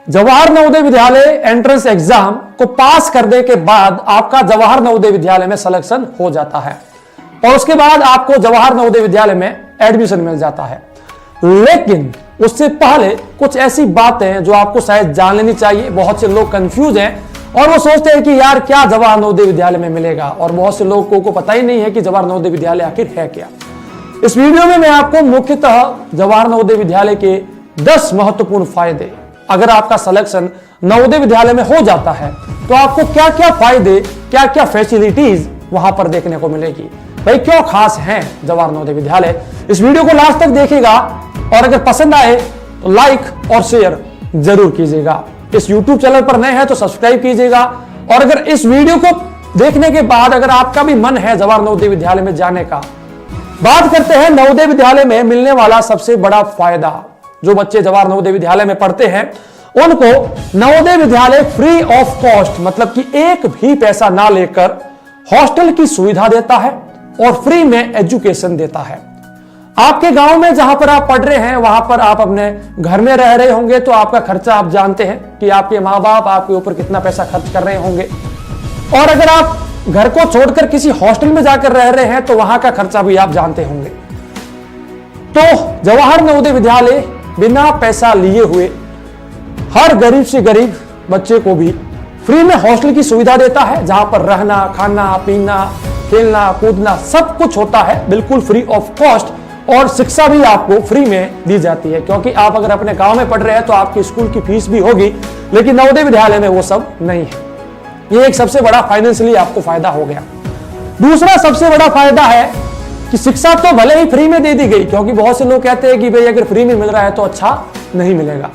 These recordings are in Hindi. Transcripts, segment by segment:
जवाहर नवोदय विद्यालय एंट्रेंस एग्जाम को पास करने के बाद आपका जवाहर नवोदय विद्यालय में सिलेक्शन हो जाता है और उसके बाद आपको जवाहर नवोदय विद्यालय में एडमिशन मिल जाता है। लेकिन उससे पहले कुछ ऐसी बातें हैं जो आपको शायद जान लेनी चाहिए। बहुत से लोग कंफ्यूज हैं और वो सोचते हैं कि यार क्या जवाहर नवोदय विद्यालय में मिलेगा, और बहुत से लोगों को पता ही नहीं है कि जवाहर नवोदय विद्यालय आखिर है क्या। इस वीडियो में मैं आपको मुख्यतः जवाहर नवोदय विद्यालय के 10 महत्वपूर्ण फायदे, अगर आपका सिलेक्शन नवोदय विद्यालय में हो जाता है तो आपको क्या क्या फायदे, क्या क्या फैसिलिटीज वहां पर देखने को मिलेगी। भाई क्यों खास है जवाहर नवोदय विद्यालय, इस वीडियो को लास्ट तक देखिएगा और अगर पसंद आए तो लाइक और शेयर जरूर कीजिएगा। इस YouTube चैनल पर नए हैं तो सब्सक्राइब कीजिएगा और अगर इस वीडियो को देखने के बाद अगर आपका भी मन है जवाहर नवोदय विद्यालय में जाने का। बात करते हैं नवोदय विद्यालय में मिलने वाला सबसे बड़ा फायदा। जो बच्चे जवाहर नवोदय विद्यालय में पढ़ते हैं उनको Navodaya Vidyalaya free of cost, मतलब कि एक भी पैसा ना लेकर हॉस्टल की सुविधा देता है और फ्री में एजुकेशन देता है। आपके गांव में जहां पर आप पढ़ रहे हैं वहां पर आप अपने घर में रह रहे होंगे तो आपका खर्चा आप जानते हैं कि आपके माँ बाप आपके ऊपर कितना पैसा खर्च कर रहे होंगे, और अगर आप घर को छोड़कर किसी हॉस्टल में जाकर रह रहे हैं तो वहां का खर्चा भी आप जानते होंगे। तो जवाहर नवोदय विद्यालय बिना पैसा लिए हुए हर गरीब से गरीब बच्चे को भी फ्री में हॉस्टल की सुविधा देता है, जहां पर रहना, खाना, पीना, खेलना, कूदना सब कुछ होता है बिल्कुल फ्री ऑफ कॉस्ट, और शिक्षा भी आपको फ्री में दी जाती है। क्योंकि आप अगर अपने गांव में पढ़ रहे हैं तो आपकी स्कूल की फीस भी होगी, लेकिन नवोदय विद्यालय में वो सब नहीं है। ये एक सबसे बड़ा फाइनेंशियली आपको फायदा हो गया। दूसरा सबसे बड़ा फायदा है कि शिक्षा तो भले ही फ्री में दे दी गई, क्योंकि बहुत से लोग कहते हैं कि भाई अगर फ्री में मिल रहा है तो अच्छा नहीं मिलेगा,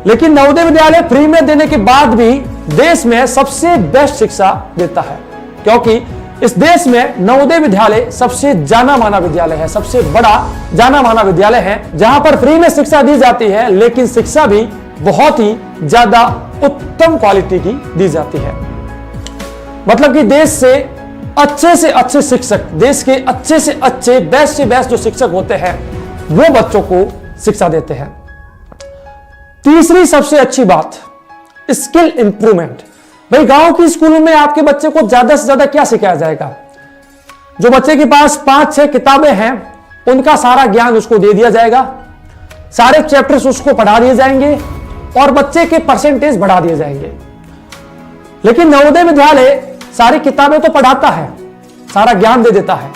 लेकिन नवोदय विद्यालय फ्री में देने के बाद भी देश में सबसे बेस्ट शिक्षा देता है। क्योंकि इस देश में नवोदय विद्यालय सबसे जाना माना विद्यालय है, सबसे बड़ा जाना माना विद्यालय है, जहां पर फ्री में शिक्षा दी जाती है, लेकिन शिक्षा भी बहुत ही ज्यादा उत्तम क्वालिटी की दी जाती है। मतलब कि देश से अच्छे शिक्षक, देश के अच्छे से अच्छे, बेस्ट से बेस्ट जो शिक्षक होते हैं वो बच्चों को शिक्षा देते हैं। तीसरी सबसे अच्छी बात, स्किल इंप्रूवमेंट। भाई गांव की स्कूलों में आपके बच्चे को ज्यादा से ज्यादा क्या सिखाया जाएगा? जो बच्चे के पास 5-6 किताबें हैं उनका सारा ज्ञान उसको दे दिया जाएगा, सारे चैप्टर्स उसको पढ़ा दिए जाएंगे और बच्चे के परसेंटेज बढ़ा दिए जाएंगे। लेकिन नवोदय विद्यालय सारी किताबें तो पढ़ाता है, सारा ज्ञान दे देता है,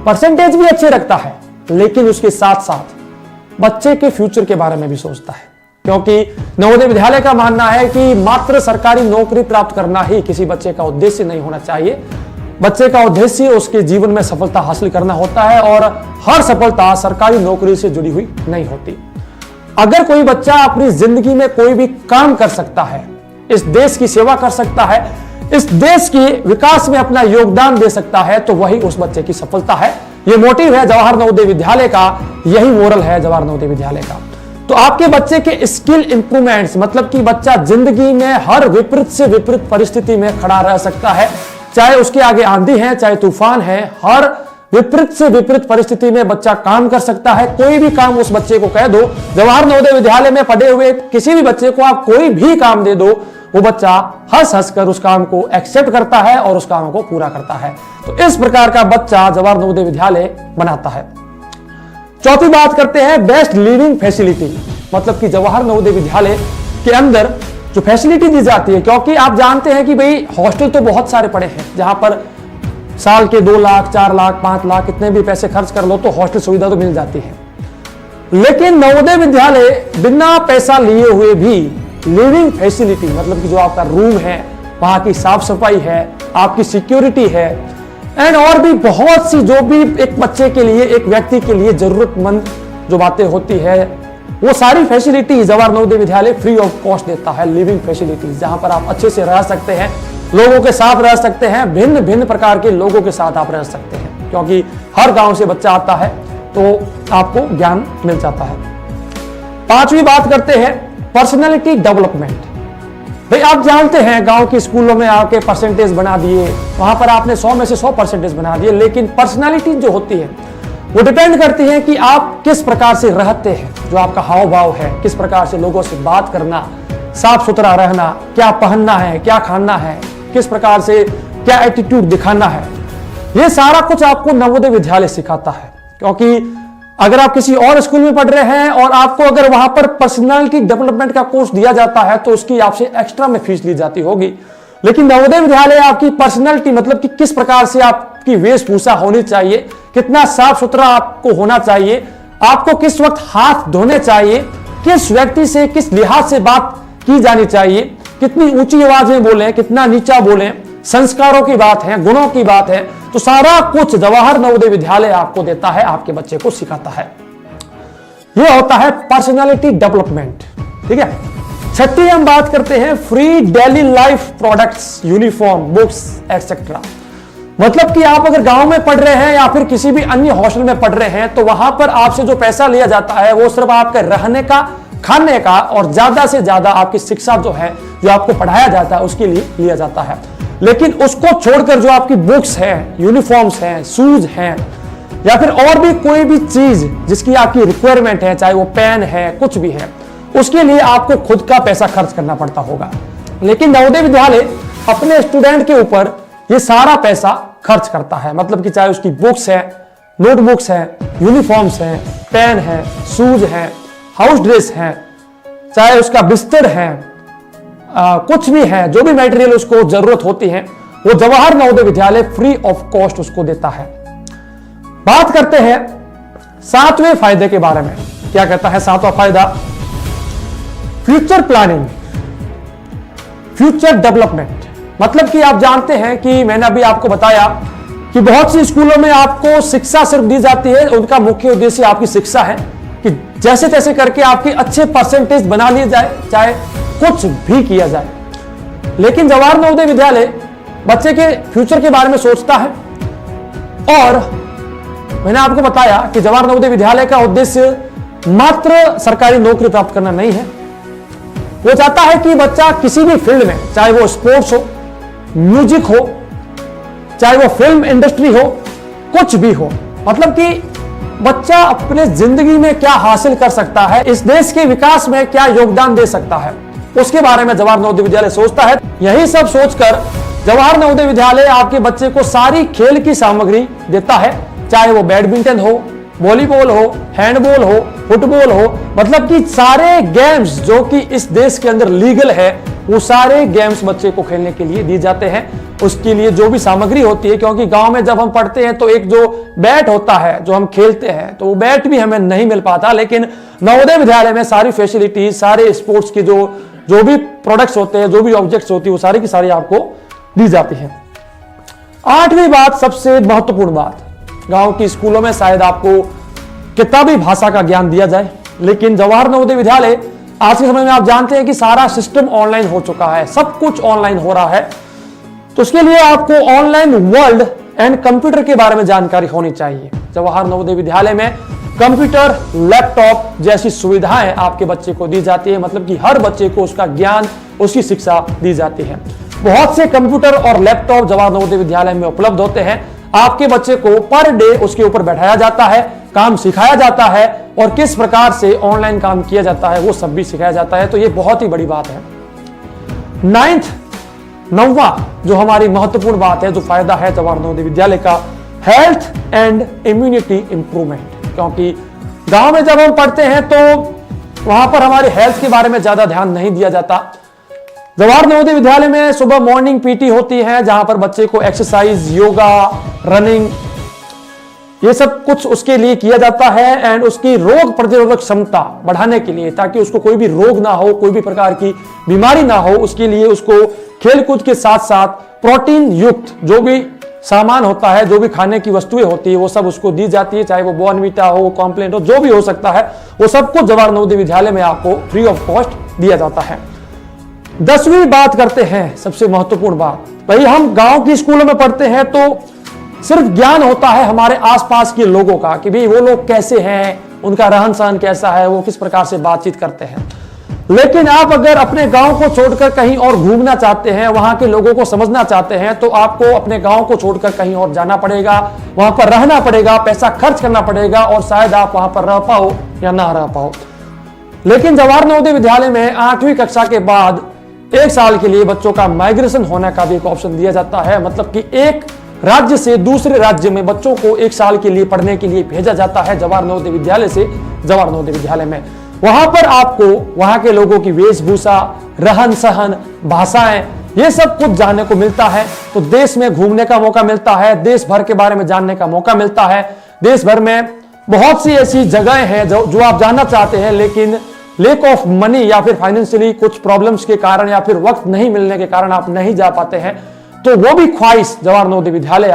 परसेंटेज भी अच्छे रखता है, लेकिन उसके साथ साथ बच्चे के फ्यूचर के बारे में भी सोचता है। क्योंकि नवोदय विद्यालय का मानना है कि मात्र सरकारी नौकरी प्राप्त करना ही किसी बच्चे का उद्देश्य नहीं होना चाहिए। बच्चे का उद्देश्य उसके जीवन में सफलता हासिल करना होता है, और हर सफलता सरकारी नौकरी से जुड़ी हुई नहीं होती। अगर कोई बच्चा अपनी जिंदगी में कोई भी काम कर सकता है, इस देश की सेवा कर सकता है, इस देश के विकास में अपना योगदान दे सकता है, तो वही उस बच्चे की सफलता है। यह मोटिव है जवाहर नवोदय विद्यालय का, यही मोरल है जवाहर नवोदय विद्यालय का। तो आपके बच्चे के स्किल इंप्रूवमेंट्स, मतलब कि बच्चा जिंदगी में हर विपरीत से विपरीत परिस्थिति में खड़ा रह सकता है, चाहे उसके आगे आंधी है, चाहे तूफान है, हर विपरीत से विपरीत परिस्थिति में बच्चा काम कर सकता है। कोई भी काम उस बच्चे को कह दो, जवाहर नवोदय विद्यालय में पढ़े हुए किसी भी बच्चे को आप कोई भी काम दे दो, वो बच्चा हंस हंस कर उस काम को एक्सेप्ट करता है और उस काम को पूरा करता है। तो इस प्रकार का बच्चा जवाहर नवोदय विद्यालय बनाता है। चौथी बात करते हैं बेस्ट लिविंग फैसिलिटी, मतलब कि जवाहर नवोदय विद्यालय के अंदर जो फैसिलिटी दी जाती है। क्योंकि आप जानते हैं कि भाई हॉस्टल तो बहुत सारे पड़े हैं, जहां पर साल के 2 लाख, 4 लाख, 5 लाख कितने भी पैसे खर्च कर लो तो हॉस्टल सुविधा तो मिल जाती है। लेकिन नवोदय विद्यालय बिना पैसा लिए हुए भी लिविंग फैसिलिटी, मतलब कि जो आपका रूम है, वहां की साफ सफाई है, आपकी सिक्योरिटी है, एंड और भी बहुत सी जो भी एक बच्चे के लिए, एक व्यक्ति के लिए जरूरतमंद जो बातें होती है, वो सारी facility Jawahar Navodaya Vidyalaya free of cost देता है। लिविंग फैसिलिटीज, जहां पर आप अच्छे से रह सकते हैं, लोगों के साथ रह सकते हैं, भिन्न भिन्न प्रकार के लोगों के साथ आप रह सकते हैं, क्योंकि हर गांव से बच्चा आता है तो आपको ज्ञान मिल जाता है। पांचवी बात करते हैं पर्सनैलिटी डेवलपमेंट। भाई आप जानते हैं गांव के स्कूलों में आके परसेंटेज बना दिए, वहां पर आपने 100 में से 100 परसेंटेज बना दिए, लेकिन पर्सनालिटी जो होती है वो डिपेंड करती है कि आप किस प्रकार से रहते हैं, जो आपका हाव भाव है, किस प्रकार से लोगों से बात करना साफ सुथरा रहना, क्या पहनना है, क्या खाना है, किस प्रकार से क्या एटीट्यूड दिखाना है, ये सारा कुछ आपको नवोदय विद्यालय सिखाता है। क्योंकि अगर आप किसी और स्कूल में पढ़ रहे हैं और आपको अगर वहां पर पर्सनालिटी डेवलपमेंट का कोर्स दिया जाता है तो उसकी आपसे एक्स्ट्रा में फीस ली जाती होगी, लेकिन नवोदय विद्यालय आपकी पर्सनालिटी मतलब कि किस प्रकार से आपकी वेशभूषा होनी चाहिए, कितना साफ सुथरा आपको होना चाहिए, आपको किस वक्त हाथ धोने चाहिए, किस व्यक्ति से किस लिहाज से बात की जानी चाहिए, कितनी ऊंची आवाज में बोलें, कितना नीचा बोलें, संस्कारों की बात है, गुणों की बात है, तो सारा कुछ जवाहर नवोदय विद्यालय आपको देता है, आपके बच्चे को सिखाता है। यह होता है पर्सनालिटी डेवलपमेंट। ठीक है। छठी हम बात करते हैं free daily life products, uniform, books etcetera. मतलब कि आप अगर गांव में पढ़ रहे हैं या फिर किसी भी अन्य हॉस्टल में पढ़ रहे हैं तो वहां पर आपसे जो पैसा लिया जाता है वो सिर्फ आपके रहने का, खाने का और ज्यादा से ज्यादा आपकी शिक्षा जो है, जो आपको पढ़ाया जाता है उसके लिए लिया जाता है। लेकिन उसको छोड़कर जो आपकी बुक्स हैं, यूनिफॉर्म्स हैं, शूज हैं या फिर और भी कोई भी चीज जिसकी आपकी रिक्वायरमेंट है, चाहे वो पेन है, कुछ भी है, उसके लिए आपको खुद का पैसा खर्च करना पड़ता होगा। लेकिन नवोदय विद्यालय अपने स्टूडेंट के ऊपर ये सारा पैसा खर्च करता है। मतलब कि चाहे उसकी बुक्स है, नोटबुक्स है, यूनिफॉर्म्स है, पेन है, शूज है, हाउस ड्रेस है, चाहे उसका बिस्तर है, कुछ भी है, जो भी मटेरियल उसको जरूरत होती है वो Jawahar Navodaya Vidyalaya free of cost उसको देता है। बात करते हैं 7वें फायदे के बारे में। क्या कहता है 7वां फायदा? Future planning, future development. मतलब कि आप जानते हैं कि मैंने अभी आपको बताया कि बहुत सी स्कूलों में आपको शिक्षा सिर्फ दी जाती है, उनका मुख्य उद्देश्य आपकी शिक्षा है कि जैसे तैसे करके आपके अच्छे परसेंटेज बना लिए जाए, चाहे कुछ भी किया जाए। लेकिन जवाहर नवोदय विद्यालय बच्चे के फ्यूचर के बारे में सोचता है और मैंने आपको बताया कि जवाहर नवोदय विद्यालय का उद्देश्य मात्र सरकारी नौकरी प्राप्त करना नहीं है। वो चाहता है कि बच्चा किसी भी फील्ड में, चाहे वो स्पोर्ट्स हो, म्यूजिक हो, चाहे वो फिल्म इंडस्ट्री हो, कुछ भी हो, मतलब कि बच्चा अपने जिंदगी में क्या हासिल कर सकता है, इस देश के विकास में क्या योगदान दे सकता है, उसके बारे में जवाहर नवोदय विद्यालय सोचता है। यही सब सोचकर जवाहर नवोदय विद्यालय आपके बच्चे को सारी खेल की सामग्री देता है, चाहे वो बैडमिंटन हो, वॉलीबॉल हो, हैंडबॉल हो, फुटबॉल हो, मतलब कि सारे गेम्स जो कि इस देश के अंदर लीगल है वो सारे गेम्स बच्चे को खेलने के लिए दिए जाते हैं। उसके लिए जो भी सामग्री होती है, क्योंकि गांव में जब हम पढ़ते हैं तो एक जो बैट होता है जो हम खेलते हैं तो वो बैट भी हमें नहीं मिल पाता, लेकिन नवोदय विद्यालय में सारी फैसिलिटी, सारे स्पोर्ट्स की जो भी प्रोडक्ट्स होते हैं, जो भी ऑब्जेक्ट्स होती है वो सारी की सारी आपको दी जाती है। 8वीं बात, सबसे महत्वपूर्ण बात, गांव की स्कूलों में शायद आपको किताबी भाषा का ज्ञान दिया जाए, लेकिन जवाहर नवोदय विद्यालय आज के समय में आप जानते हैं कि सारा सिस्टम ऑनलाइन हो चुका है, सब कुछ ऑनलाइन हो रहा है। तो उसके लिए आपको ऑनलाइन वर्ल्ड एंड कंप्यूटर के बारे में जानकारी होनी चाहिए। जवाहर नवोदय विद्यालय में कंप्यूटर, लैपटॉप जैसी सुविधाएं आपके बच्चे को दी जाती है। मतलब कि हर बच्चे को उसका ज्ञान, उसकी शिक्षा दी जाती है। बहुत से कंप्यूटर और लैपटॉप जवाहर नवोदय विद्यालय में उपलब्ध होते हैं। आपके बच्चे को पर डे उसके ऊपर बैठाया जाता है, काम सिखाया जाता है और किस प्रकार से ऑनलाइन काम किया जाता है वो सब भी सिखाया जाता है। तो ये बहुत ही बड़ी बात है। 9वां जो हमारी महत्वपूर्ण बात है, जो फायदा है जवाहर नवोदय विद्यालय का, हेल्थ एंड इम्यूनिटी इंप्रूवमेंट। क्योंकि गांव में जब हम पढ़ते हैं तो वहां पर हमारे हेल्थ के बारे में ज्यादा ध्यान नहीं दिया जाता। जवाहर नवोदय विद्यालय में सुबह मॉर्निंग पीटी होती है, जहां पर बच्चे को एक्सरसाइज, योगा, रनिंग, ये सब कुछ उसके लिए किया जाता है एंड उसकी रोग प्रतिरोधक क्षमता बढ़ाने के लिए, ताकि उसको कोई भी रोग ना हो, कोई भी प्रकार की बीमारी ना हो, उसके लिए उसको खेलकूद के साथ साथ प्रोटीन युक्त जो भी सामान होता है, जो भी खाने की वस्तुएं होती है वो सब उसको दी जाती है, चाहे वो बॉर्नवीटा हो, कॉम्प्लेंट हो, जो भी हो सकता है वो सब कुछ जवाहर नवोदय विद्यालय में आपको फ्री ऑफ कॉस्ट दिया जाता है। 10वीं बात करते हैं, सबसे महत्वपूर्ण बात। भाई हम गांव की स्कूलों में पढ़ते हैं तो सिर्फ ज्ञान होता है हमारे आसपास के लोगों का कि भाई वो लोग कैसे हैं, उनका रहन सहन कैसा है, वो किस प्रकार से बातचीत करते हैं। लेकिन आप अगर अपने गांव को छोड़कर कहीं और घूमना चाहते हैं, वहां के लोगों को समझना चाहते हैं, तो आपको अपने गांव को छोड़कर कहीं और जाना पड़ेगा, वहां पर रहना पड़ेगा, पैसा खर्च करना पड़ेगा और शायद आप वहां पर रह पाओ या ना रह पाओ। लेकिन जवाहर नवोदय विद्यालय में 8वीं कक्षा के बाद 1 साल के लिए बच्चों का माइग्रेशन होने का भी एक ऑप्शन दिया जाता है। मतलब कि एक राज्य से दूसरे राज्य में बच्चों को 1 साल के लिए पढ़ने के लिए भेजा जाता है जवाहर नवोदय विद्यालय से जवाहर नवोदय विद्यालय में। वहां पर आपको वहां के लोगों की वेशभूषा, रहन सहन, भाषाएं, ये सब कुछ जानने को मिलता है। तो देश में घूमने का मौका मिलता है, देश भर के बारे में जानने का मौका मिलता है। देश भर में बहुत सी ऐसी जगहें हैं जो आप जानना चाहते हैं, लेकिन लेक ऑफ मनी या फिर फाइनेंशियली कुछ प्रॉब्लम्स के कारण या फिर वक्त नहीं मिलने के कारण आप नहीं जा पाते हैं, तो वो भी ख्वाहिश जवाहर नवोदय विद्यालय